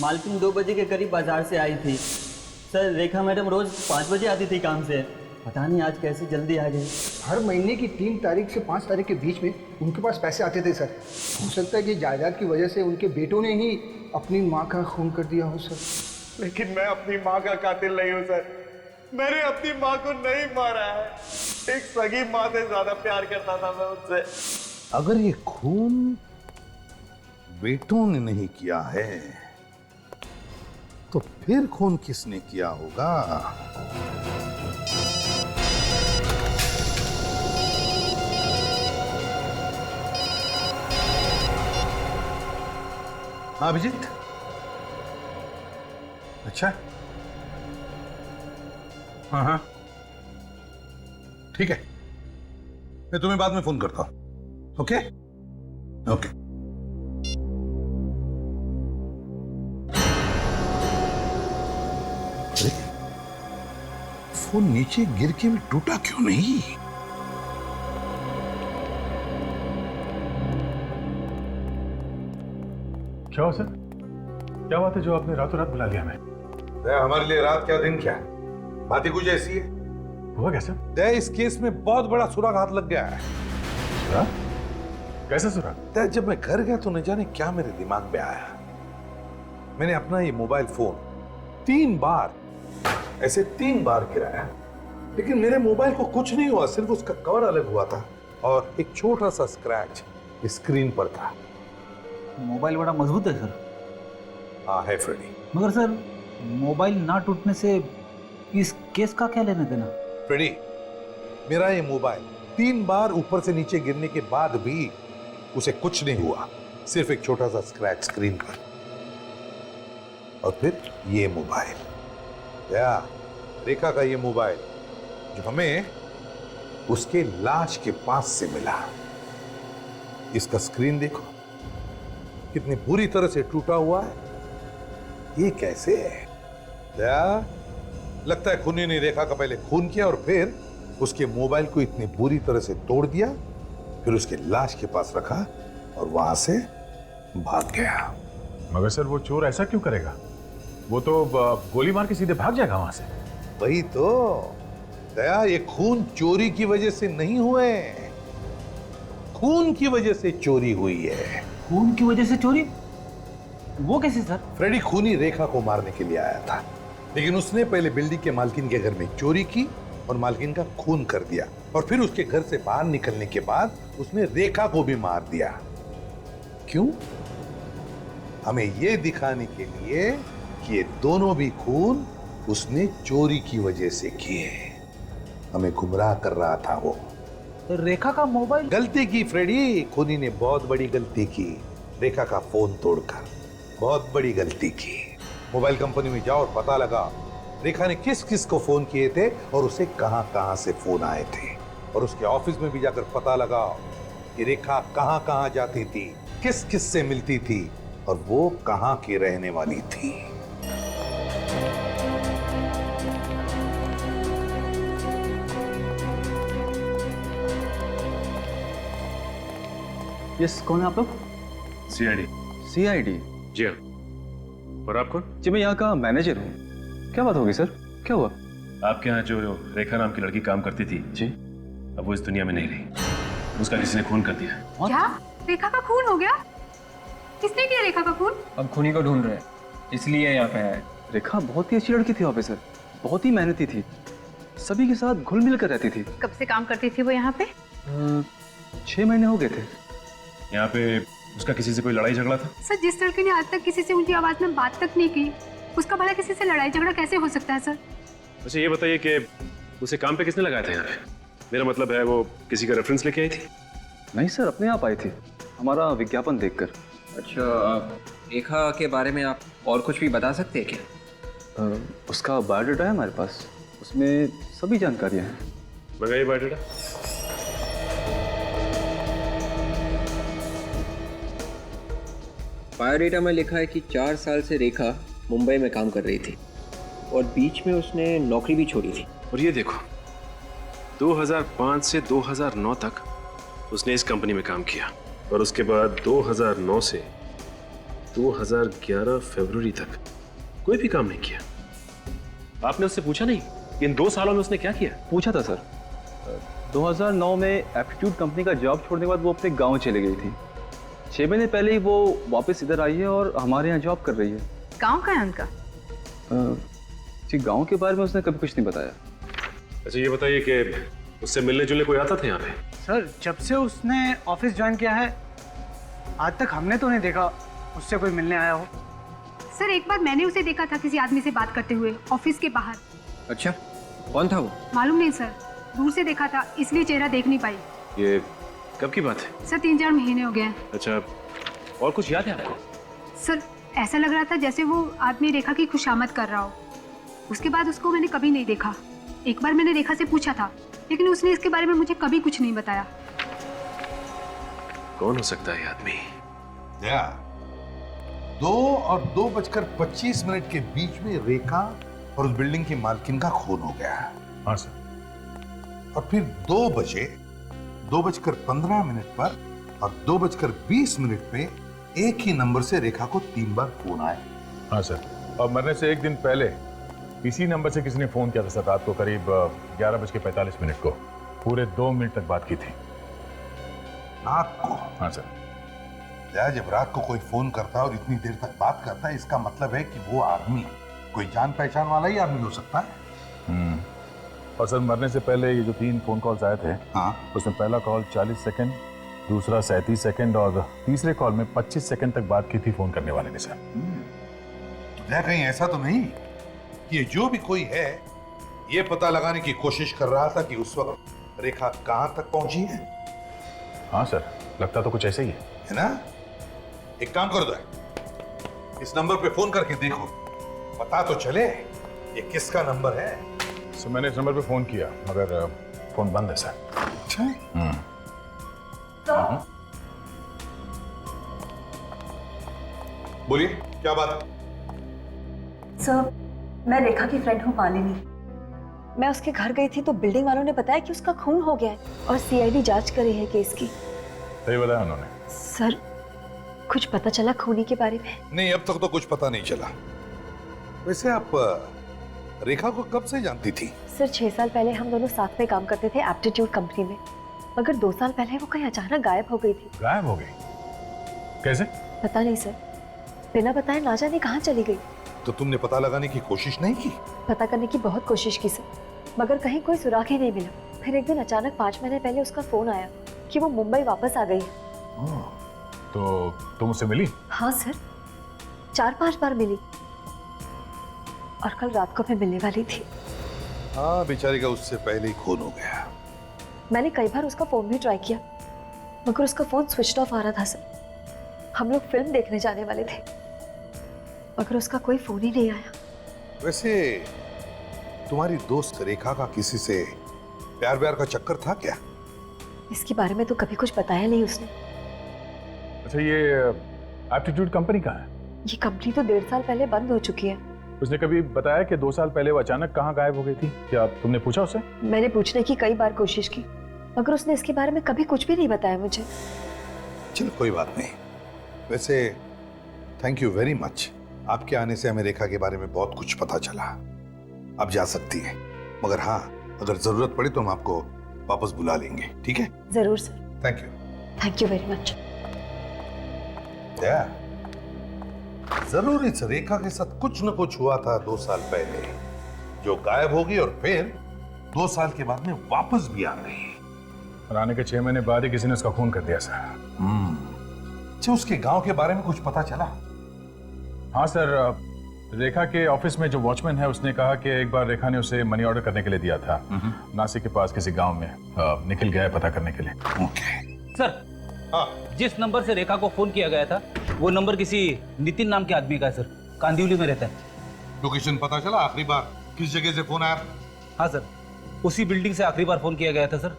मालकिन 2 बजे के करीब बाजार से आई थी। सर, रेखा मैडम रोज 5 बजे आती थी काम से। पता नहीं आज कैसे जल्दी आ गई। हर महीने की 3 तारीख से 5 तारीख के बीच में उनके पास पैसे आते थे सर। हो सकता है कि जायदाद की वजह से उनके बेटों ने ही अपनी माँ का खून कर दिया हो सर। लेकिन मैं अपनी माँ का कातिल नहीं हूँ सर। मैंने अपनी माँ को नहीं मारा है। एक सगी माँ से ज्यादा प्यार करता था मैं उससे। अगर ये खून बेटों ने नहीं किया है तो फिर खून किसने किया होगा? हाँ अभिजीत। अच्छा, हाँ हाँ ठीक है, मैं तुम्हें बाद में फोन करता हूं। Okay okay. फोन नीचे गिर के भी टूटा क्यों नहीं? क्या हो सर? क्या बात है जो आपने रातों रात बुला लिया हमें? हमारे लिए रात क्या दिन क्या, बात ही कुछ ऐसी है। हुआ कैसे? इस केस में बहुत बड़ा सुराग हाथ लग गया है। कैसे सुराग? जब मैं घर गया तो न जाने क्या मेरे दिमाग में आया। मैंने अपना ये मोबाइल फोन 3 बार ऐसे 3 बार गिराया, लेकिन मेरे मोबाइल को कुछ नहीं हुआ, सिर्फ उसका कवर अलग हुआ था और एक छोटा सा स्क्रैच स्क्रीन पर था। मोबाइल बड़ा मजबूत है सर। हाँ है फ्रेडी। मगर सर, मोबाइल ना टूटने से इस केस का क्या लेना देना? फ्रेडी, मेरा ये मोबाइल 3 बार ऊपर से नीचे गिरने के बाद भी उसे कुछ नहीं हुआ, सिर्फ एक छोटा सा स्क्रैच स्क्रीन पर। और फिर ये मोबाइल, रेखा का ये मोबाइल जो हमें उसके लाश के पास से मिला, इसका स्क्रीन देखो कितनी बुरी तरह से टूटा हुआ है। ये कैसे है? लगता है खूनी ने रेखा का पहले खून किया और फिर उसके मोबाइल को इतनी बुरी तरह से तोड़ दिया, फिर उसके लाश के पास रखा और वहां से भाग गया। मगर सर, वो चोर ऐसा क्यों करेगा? वो तो गोली मार के सीधे भाग जाएगा वहां से। वही तो दया, ये खून चोरी की वजह से नहीं हुए, खून की वजह से चोरी हुई है। खून की वजह से चोरी? वो कैसे सर? फ्रेडी खूनी रेखा को मारने के लिए आया था, लेकिन उसने पहले बिल्डिंग के मालकिन के घर में चोरी की और मालकिन का खून कर दिया, और फिर उसके घर से बाहर निकलने के बाद उसने रेखा को भी मार दिया। क्यों? हमें यह दिखाने के लिए कि ये दोनों भी खून उसने चोरी की वजह से किए। हमें गुमराह कर रहा था वो। तो रेखा का मोबाइल? गलती की फ्रेडी, खूनी ने बहुत बड़ी गलती की, रेखा का फोन तोड़कर बहुत बड़ी गलती की। मोबाइल कंपनी में जाओ और पता लगा रेखा ने किस किस को फोन किए थे और उसे कहां कहां से फोन आए थे, और उसके ऑफिस में भी जाकर पता लगाओ कि रेखा कहां कहां जाती थी, किस किस से मिलती थी और वो कहां की रहने वाली थी। यस, कौन है आप लोग? सीआईडी। सीआईडी? जी हाँ। और आप कौन? जी मैं यहाँ का मैनेजर हूँ। क्या बात होगी सर? क्या हुआ? आपके यहाँ जो रेखा नाम की लड़की काम करती थी जी, अब वो इस दुनिया में नहीं रही, उसका किसी ने खून कर दिया। क्या? रेखा का खून हो गया? किसने किया रेखा का खून? अब खूनी को ढूंढ रहे हैं, इसलिए यहाँ पे आए। रेखा बहुत ही अच्छी लड़की थी ऑफिसर, बहुत ही मेहनती थी, सभी के साथ घुल मिल कर रहती थी। कब से काम करती थी वो यहाँ पे? 6 महीने हो गए थे। यहाँ पे उसका किसी से कोई लड़ाई झगड़ा था? सर, जिस लड़के ने आज तक किसी से ऊंची आवाज में बात तक नहीं की, उसका भला किसी से लड़ाई झगड़ा कैसे हो सकता है सर? अच्छा ये बताइए कि उसे काम पे किसने लगाया था यहाँ पे? मेरा मतलब है वो किसी का रेफरेंस लेके आई थी? नहीं सर, अपने आप आई थी, हमारा विज्ञापन देखकर। अच्छा, रेखा के बारे में आप और कुछ भी बता सकते हैं क्या? उसका बायोडाटा है हमारे पास, उसमें सभी जानकारियाँ हैं। मंगाइए बायोडाटा। बायोडाटा में लिखा है कि 4 साल से रेखा मुंबई में काम कर रही थी और बीच में उसने नौकरी भी छोड़ी थी। और ये देखो, 2005 से 2009 तक उसने इस कंपनी में काम किया और उसके बाद 2009 से 2011 फरवरी तक कोई भी काम नहीं किया। आपने उससे पूछा नहीं कि इन 2 सालों में उसने क्या किया? पूछा था सर। 2009 में एप्टीट्यूड कंपनी का जॉब छोड़ने के बाद वो अपने गांव चले गई थी। 6 महीने पहले ही वो वापस इधर आई है और हमारे यहाँ जॉब कर रही है। गांव का है उनका? जी, गांव के बारे में उसने कभी कुछ नहीं बताया। अच्छा ये बताइए कि उससे मिलने जुलने कोई आता था यहाँ पे? सर, जब से उसने ऑफिस ज्वाइन किया है आज तक हमने तो नहीं देखा उससे कोई मिलने आया हो। सर, एक बार मैंने उसे देखा था किसी आदमी से बात करते हुए ऑफिस के बाहर। अच्छा, कौन था वो? मालूम नहीं सर, दूर से देखा था इसलिए चेहरा देख नहीं पाई। ये कब की बात है? सर, 3-4 महीने हो गए हैं। अच्छा, और कुछ याद है आपको? सर, ऐसा लग रहा था जैसे वो आदमी रेखा की खुशामद कर रहा हो। उसके बाद उसको मैंने कभी नहीं देखा। एक बार मैंने रेखा से पूछा था लेकिन उसने इसके बारे में मुझे कभी कुछ नहीं बताया। कौन हो सकता है ये आदमी? 2 और 2:25 के बीच में रेखा और उस बिल्डिंग की मालकिन का खून हो गया। हाँ सर। और फिर 2 बजे 2:15 पर और 2:20 पे एक ही नंबर से रेखा को 3 बार फोन आए। हाँ सर, और मरने से 1 दिन पहले इसी नंबर से किसी ने फोन किया था सर, रात को करीब 11:45 को। पूरे 2 मिनट तक बात की थी। रात को? हाँ सर। जब रात को कोई फोन करता है और इतनी देर तक बात करता है, इसका मतलब है कि वो आदमी कोई जान पहचान वाला ही आदमी हो सकता है। और सर, मरने से पहले ये जो 3 फोन कॉल्स आए थे, हाँ, उसमें पहला कॉल 40 सेकंड, दूसरा 37 सेकंड और तीसरे कॉल में 25 सेकंड तक बात की थी फोन करने वाले ने सर। कहीं ऐसा तो नहीं कि ये जो भी कोई है ये पता लगाने की कोशिश कर रहा था कि उस वक्त रेखा कहां तक पहुंची है? हाँ सर, लगता तो कुछ ऐसे ही है ना? एक काम करो दो, इस नंबर पे फोन करके देखो, पता तो चले ये किसका नंबर है। सर, मैंने इस नंबर पे फोन किया मगर फोन बंद है सर। अच्छा। बोलिए, क्या बात है? सर, मैं रेखा की फ्रेंड हूँ मालिनी। मैं उसके घर गई थी तो बिल्डिंग वालों ने बताया कि उसका खून हो गया है और सीआईडी जांच कर रही है केस की। सही बताया उन्होंने। सर, कुछ पता चला खूनी के बारे में? नहीं, अब तक तो कुछ पता नहीं चला। वैसे आप रेखा को कब से जानती थी? सर, 6 साल पहले हम दोनों साथ में काम करते थे एप्टीट्यूड कंपनी में, मगर 2 साल पहले वो कहीं अचानक गायब हो गई थी। गायब हो गई? कैसे? पता नहीं सर, बिना बताए ना जाने कहाँ चली गई। तो तुमने पता लगाने की कोशिश नहीं की? पता करने की बहुत कोशिश की सर, मगर कहीं कोई सुराग ही नहीं मिला। फिर एक दिन अचानक 5 महीने पहले उसका फोन आया कि वो मुंबई वापस आ गई है। तो तुम उससे मिली? हाँ सर, 4-5 बार मिली और कल रात को मैं मिलने वाली थी। हाँ, बेचारी का उससे पहले ही खून हो गया। मैंने कई बार उसका फोन भी ट्राई किया मगर उसका फोन स्विच ऑफ आ रहा था सर। हम लोग फिल्म देखने जाने वाले थे मगर उसका कोई फोन ही नहीं आया। वैसे तुम्हारी दोस्त रेखा का किसी से प्यार व्यार का चक्कर था क्या? इसके बारे में तो कभी कुछ बताया नहीं उसने। अच्छा, ये एप्टीट्यूड कंपनी कहाँ है? ये कंपनी तो 1.5 साल पहले बंद हो चुकी है। उसने कभी बताया कि 2 साल पहले वो अचानक कहाँ गायब हो गई थी? क्या तुमने पूछा उससे? मैंने पूछने की कई बार कोशिश की मगर उसने इसके बारे में कभी कुछ भी नहीं बताया मुझे। चलो कोई बात नहीं। वैसे थैंक यू वेरी मच, आपके आने से हमें रेखा के बारे में बहुत कुछ पता चला। आप जा सकती हैं, मगर हाँ, अगर जरूरत पड़े तो हम आपको वापस बुला लेंगे, ठीक है? जरूर sir. Thank you very much. जरूर इस रेखा के साथ कुछ न कुछ हुआ था 2 साल पहले, जो गायब हो गई और फिर 2 साल के बाद में वापस भी आ गई। और आने के 6 महीने बाद ही किसी ने उसका खून कर दिया सर। अच्छा, उसके गांव के बारे में कुछ पता चला? हाँ सर, रेखा के ऑफिस में जो वॉचमैन है उसने कहा कि एक बार रेखा ने उसे मनी ऑर्डर करने के लिए दिया था नासिक के पास किसी गांव में। निखिल गया है पता करने के लिए। सर, जिस नंबर से रेखा को फोन किया गया था वो नंबर किसी नितिन नाम के आदमी का है सर, कांदिवली में रहता है। लोकेशन पता चला? आखिरी बार किस जगह से फोन आया? हाँ सर, उसी बिल्डिंग से आखिरी बार फोन किया गया था सर,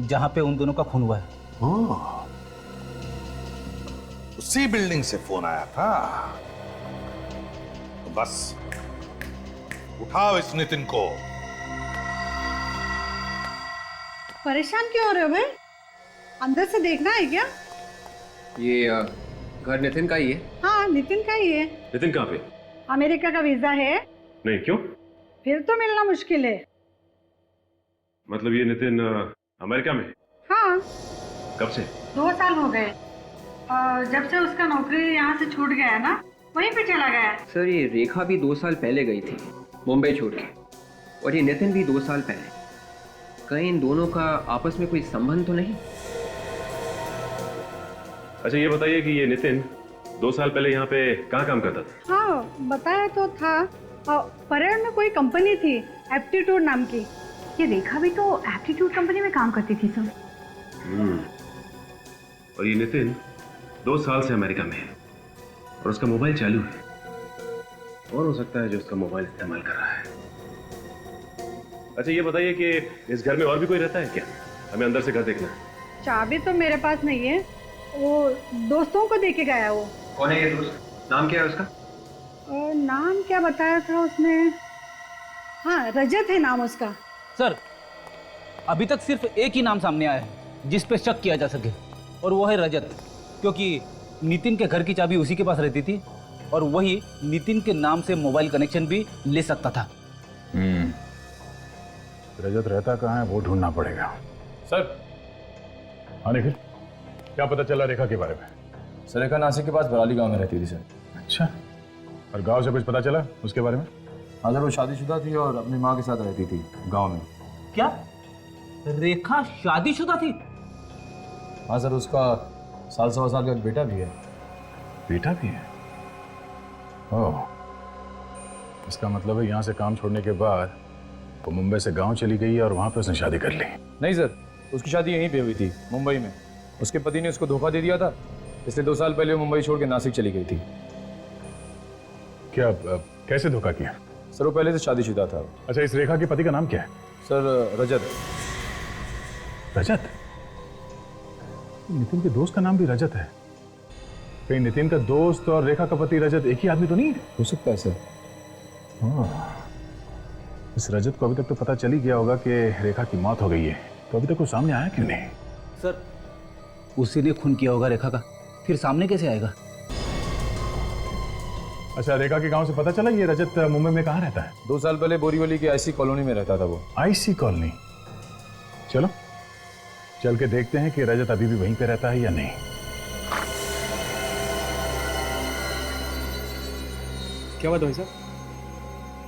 जहां पे उन दोनों का खून हुआ है। उसी बिल्डिंग से फोन आया था। तो बस उठाओ इस नितिन को। परेशान क्यों हो रहे हो भाई? अंदर से देखना है क्या? ये घर नितिन का ही है। हाँ, नितिन का ही है। नितिन कहाँ पे? अमेरिका का वीजा है। नहीं, क्यों? फिर तो मिलना मुश्किल है। मतलब ये नितिन अमेरिका में? हाँ। कब से? 2 साल हो गए। जब से उसका नौकरी यहाँ से छूट गया ना, वहीं पे चला गया। सर, ये रेखा भी 2 साल पहले गई थी मुंबई छोड़ के, और ये नितिन भी 2 साल पहले। कहीं इन दोनों का आपस में कोई संबंध तो नहीं? अच्छा ये बताइए कि ये नितिन 2 साल पहले यहाँ पे कहाँ काम करता था? हाँ, बताया तो था। परेड में कोई कंपनी थी, एप्टीट्यूड नाम की। ये रेखा भी तो एप्टीट्यूड कंपनी में काम करती थी सर। और ये नितिन 2 साल से अमेरिका में है और उसका मोबाइल चालू है। और हो सकता है जो उसका मोबाइल इस्तेमाल कर रहा है। अच्छा ये बताइए कि इस घर में और भी कोई रहता है क्या? हमें अंदर से घर देखना है। चाबी तो मेरे पास नहीं है, वो दोस्तों को देके गया। वो कौन है ये दोस्त? नाम क्या है उसका? नाम क्या बताया था उसने? हाँ, रजत है नाम उसका। सर, अभी तक सिर्फ एक ही नाम सामने आया है जिस पे शक किया जा सके, और वो है रजत, क्योंकि नितिन के घर की चाबी उसी के पास रहती थी और वही नितिन के नाम से मोबाइल कनेक्शन भी ले सकता था। रजत रहता कहाँ है वो ढूंढना पड़ेगा। सर, हाँ निखिल, क्या पता चला रेखा के बारे में? सर, रेखा नासिक के पास बराली गांव में रहती थी सर। अच्छा, और गांव से कुछ पता चला उसके बारे में? हाँ सर, वो शादीशुदा थी और अपनी माँ के साथ रहती थी गांव में। क्या रेखा शादीशुदा थी? हाँ सर, उसका 1.25 साल का बेटा भी है। बेटा भी है? ओह, इसका मतलब है यहाँ से काम छोड़ने के बाद वो मुंबई से गांव चली गई और वहाँ पे उसने शादी कर ली। नहीं सर, उसकी शादी यहीं पे हुई थी, मुंबई में। उसके पति ने उसको धोखा दे दिया था, इसलिए 2 साल पहले वो मुंबई छोड़ के नासिक चली गई थी। क्या कैसे धोखा किया? सर, वो पहले से शादीशुदा था। अच्छा, इस रेखा के पति का नाम क्या है? सर, रजत। रजत? नितिन के दोस्त का नाम भी रजत है। कहीं नितिन का दोस्त और रेखा का पति रजत एक ही आदमी तो नहीं है? हो सकता है सर। इस रजत को अभी तक तो पता चल ही गया होगा कि रेखा की मौत हो गई है, तो अभी तक वो सामने आया क्यों नहीं? सर, उसी ने खून किया होगा रेखा का, फिर सामने कैसे आएगा? अच्छा, रेखा के गांव से पता चला ये रजत मुंबई में कहाँ रहता है? 2 साल पहले बोरीवली की आईसी कॉलोनी में रहता था वो। IC colony? चलो चल के देखते हैं कि रजत अभी भी वहीं पे रहता है या नहीं। क्या बात भाई साहब,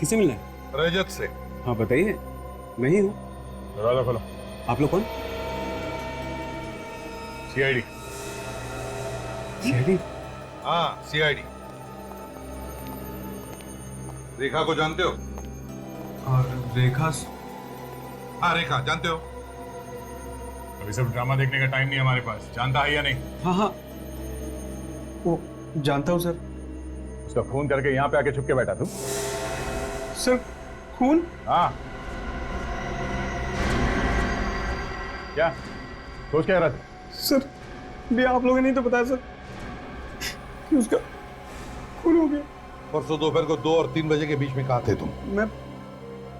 किसे मिलना है? रजत से। हाँ बताइए, मैं ही हूँ। दरवाजा खोलो। आप लोग कौन? सीआईडी। सीआईडी? हाँ, सीआईडी। रेखा को जानते हो? और रेखा? हाँ, रेखा जानते हो? अभी सब ड्रामा देखने का टाइम नहीं हमारे पास। जानता है या नहीं? हाँ हाँ, वो जानता हूँ सर। उसका खून करके यहाँ पे आके छुप के बैठा तू? सर, खून? हाँ। क्या सोच क्या रहा था? सर, भी आप लोगों ने नहीं तो बताया सर कि उसका खून हो गया। परसों दोपहर को 2 और 3 बजे के बीच में कहाँ थे तुम? मैं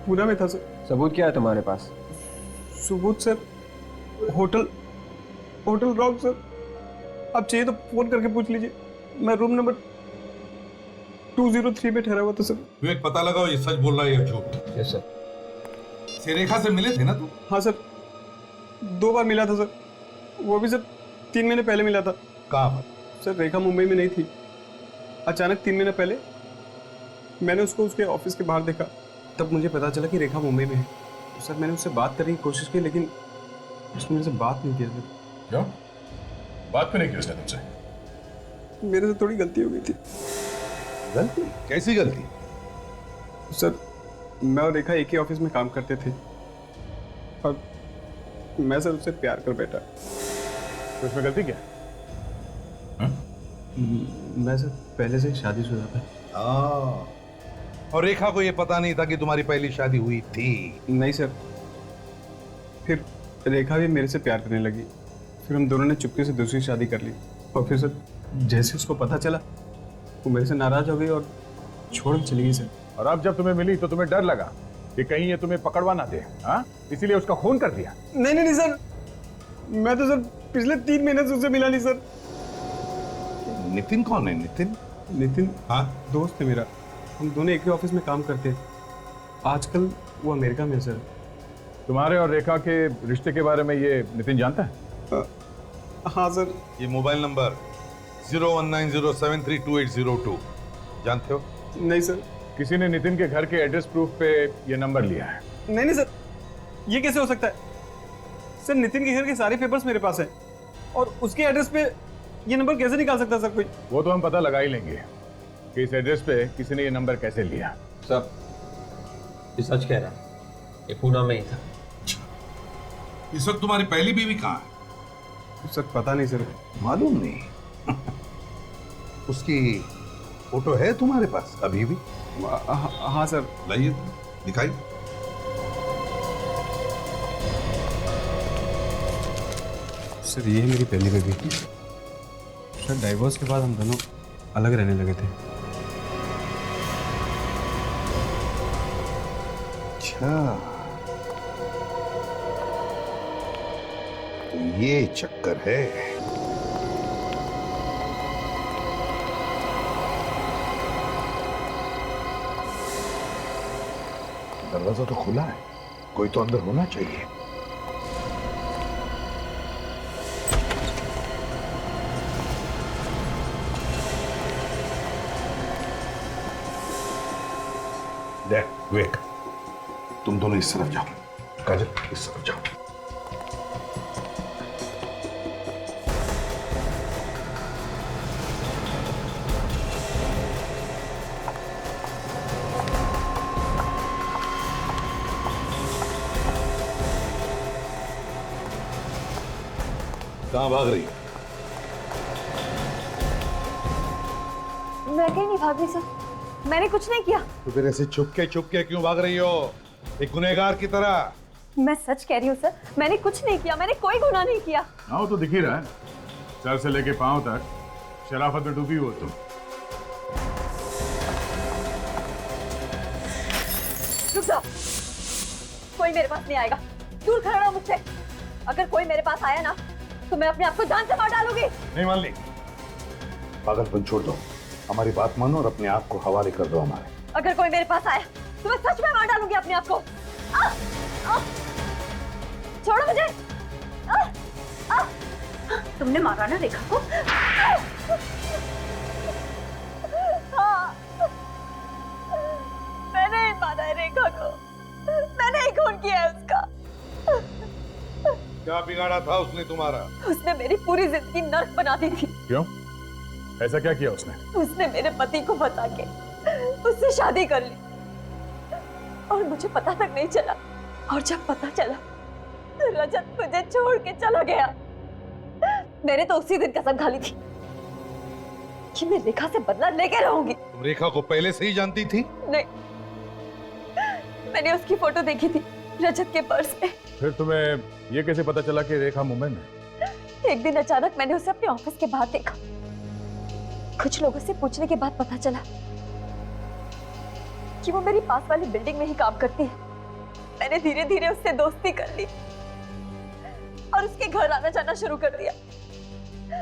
पुणे में था सर। सबूत क्या है तुम्हारे पास? सबूत सर, होटल रॉक सर। आप चाहिए तो फोन करके पूछ लीजिए। मैं रूम नंबर 203 में ठहरा हुआ था सर। विवेक, पता लगाओ ये सच बोल रहा है या झूठ? Yes sir. से रेखा से मिले थे ना तुम? हाँ सर, 2 बार मिला था सर, वो भी सर 3 महीने पहले मिला था। कहाँ पर? सर, रेखा मुंबई में नहीं थी। अचानक 3 महीने पहले मैंने उसको उसके ऑफिस के बाहर देखा, तब मुझे पता चला कि रेखा मुंबई में है। सर, मैंने उससे बात करने की कोशिश की, लेकिन उसने मेरे से बात नहीं किया सर। क्यों? बात क्यों नहीं की उसने तुमसे? मेरे से थोड़ी गलती हो गई थी। गलती? कैसी गलती? सर, मैं और रेखा एक ही ऑफिस में काम करते थे और मैं सर उससे प्यार कर बैठा। तो इसमें गलती क्या? मैं सर पहले से शादीशुदा था। और रेखा को ये पता नहीं था कि तुम्हारी पहली शादी हुई थी? नहीं सर। फिर रेखा भी मेरे से प्यार करने लगी। फिर हम दोनों ने चुपके से दूसरी शादी कर ली और फिर सर जैसे उसको पता चला वो मेरे से नाराज हो गई और छोड़ के चली गई सर। और अब जब तुम्हें मिली तो तुम्हें डर लगा कि कहीं ये तुम्हें पकड़वा ना दे, हाँ? इसीलिए उसका खून कर दिया? नहीं नहीं नहीं सर, मैं तो सर पिछले 3 महीने से उससे मिला नहीं सर। नितिन कौन है? नितिन? नितिन हाँ दोस्त है मेरा। हम दोनों एक ही ऑफिस में काम करते हैं। आजकल वो अमेरिका में है सर। तुम्हारे और रेखा के रिश्ते के बारे में ये नितिन जानता है? हाँ सर। ये मोबाइल नंबर 0190732802 जानते हो? नहीं सर। किसी ने नितिन के घर के एड्रेस प्रूफ पे ये नंबर लिया है। नहीं नहीं सर, ये कैसे हो सकता है? सर नितिन के घर के सारे पेपर्स मेरे पास हैं और उसके एड्रेस पे ये नंबर कैसे निकाल सकता है सर कोई? वो तो हम पता लगा ही लेंगे कि इस एड्रेस पे किसी ने ये नंबर कैसे लिया। सर ये सच कह रहा है, ये पूना में ही था। इस वक्त तुम्हारी पहली बीवी कहाँ है? सर पता नहीं सर। मालूम नहीं? उसकी फोटो है तुम्हारे पास अभी भी? हाँ सर। लाइए दिखाई। सर ये मेरी पहली बेबी थी। सर डाइवोर्स के बाद हम दोनों अलग रहने लगे थे। अच्छा, तो ये चक्कर है। दरवाजा तो खुला है, कोई तो अंदर होना चाहिए। देख विवेक, तुम दोनों इस तरफ जाओ, काजल इस तरफ जाओ। कहां भाग रही हो? मैं कहीं नहीं भाग रही सर, मैंने कुछ नहीं किया। तो फिर ऐसे चुपके क्यों भाग रही हो, एक गुनहगार की तरह? मैं सच कह रही हूँ सर, मैंने कुछ नहीं किया, मैंने कोई गुनाह नहीं किया। हाँ तो दिख ही रहा है, सर से लेके पांव तक शराफत में डूबी हो तुम। रुक जाओ, कोई मेरे पास नहीं आएगा, दूर खड़ा रहो मुझसे। अगर कोई मेरे पास आया ना तो मैं अपने आप को जान से मार डालूंगी। नहीं मान ली, पागलपन छोड़ दो, हमारी बात मानो और अपने आप को हवाले कर दो हमारे। अगर कोई मेरे पास आया तो मैं सच में मार डालूंगी अपने आप को। छोड़ो मुझे। तुमने मारा ना रेखा को? मैंने ही मारा है रेखा को, मैंने ही खून किया है उसका। क्या बिगाड़ा था उसने तुम्हारा? उसने मेरी पूरी जिंदगी नर्क बना दी थी। क्यों? ऐसा क्या किया उसने? उसने मेरे पति को बता के उससे शादी कर ली और मुझे पता तक नहीं चला। और जब पता चला तो रजत मुझे छोड़ के चला गया। मैंने तो उसी दिन कसम खा ली थी कि मैं रेखा से बदला लेके रहूंगी। तुम रेखा को पहले से ही जानती थी? नहीं, मैंने उसकी फोटो देखी थी रजत के पर्स में। फिर तुम्हें ये कैसे पता चला कि रेखा मुंबई में? एक दिन अचानक मैंने उसे अपने ऑफिस के बाहर देखा। कुछ लोगों से पूछने के बाद पता चला कि वो मेरी पास वाली बिल्डिंग में ही काम करती है। मैंने धीरे धीरे उससे दोस्ती कर ली और उसके घर आना जाना शुरू कर दिया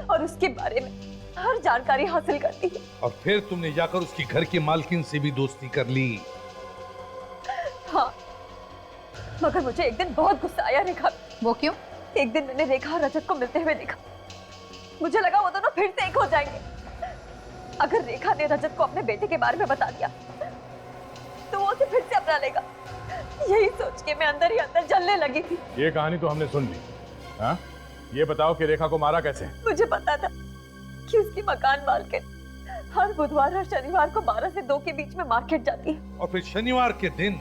और उसके बारे में हर जानकारी हासिल कर ली। और फिर तुमने जाकर उसकी घर की मालकिन से भी दोस्ती कर ली? हाँ, मगर मुझे एक दिन बहुत गुस्सा आया रेखा। वो क्यों? एक दिन मैंने रेखा और रजत को मिलते हुए देखा। मुझे लगा वो दोनों फिर से एक हो जाएंगे। अगर रेखा ने रजत को अपने बेटे के बारे में बता दिया तो वो उसे फिर से अपना लेगा। यही सोच के मैं अंदर ही अंदर जलने लगी थी। ये कहानी तो हमने सुन ली, हाँ? ये बताओ कि रेखा को मारा कैसे? मुझे पता था कि उसकी मकान मालकिन हर बुधवार और शनिवार को 12 से 2 के बीच में मार्केट जाती है। और फिर शनिवार के दिन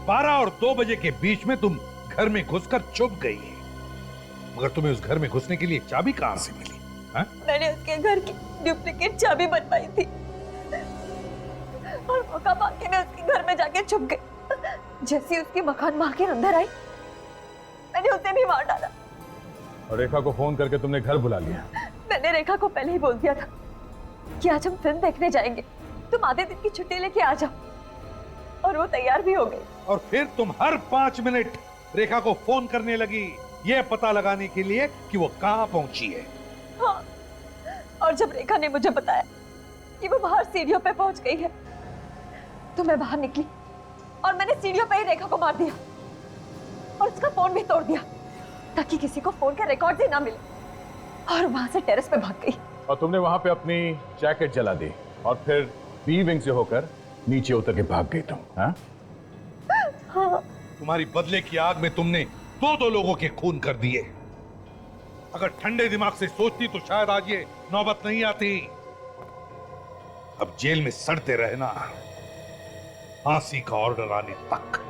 12 और 2 बजे के बीच में तुम घर में घुसकर छुप गई है। मगर तुम्हें उस घर में घुसने के लिए चाबी कहां से मिली? हाँ? मैंने उसके घर की डुप्लीकेट चाबी बनवाई थी और मौका पाके मैं उसके घर में जाके छुप गई। जैसे उसकी मकान मालकिन अंदर आई, मैंने उसे भी मार डाला। और रेखा को फोन करके तुमने घर बुला लिया? मैंने रेखा को पहले ही बोल दिया था कि आज हम फिल्म देखने जाएंगे, तुम आधे दिन की छुट्टी लेके आ जाओ, और वो तैयार भी हो गई। और फिर तुम हर 5 मिनट रेखा को फोन करने लगी, यह पता लगाने के लिए कि वो कहां पहुंची है। हाँ, और जब रेखा ने मुझे बताया कि वो बाहर सीढ़ियों पे पहुंच गई है, तो मैं बाहर निकली और मैंने सीढ़ियों पे ही रेखा को मार दिया और उसका फोन भी तोड़ दिया ताकि किसी को फोन के रिकॉर्ड ही ना मिले, और वहां से टेरेस पे भाग गई। और तुमने वहां पे अपनी जैकेट जला दी और फिर बी विंग से होकर नीचे उतर के भाग गई तुम? हाँ? हाँ। तुम्हारी बदले की आग में तुमने 2 लोगों के खून कर दिए। अगर ठंडे दिमाग से सोचती तो शायद आज ये नौबत नहीं आती। अब जेल में सड़ते रहना, फांसी का ऑर्डर आने तक।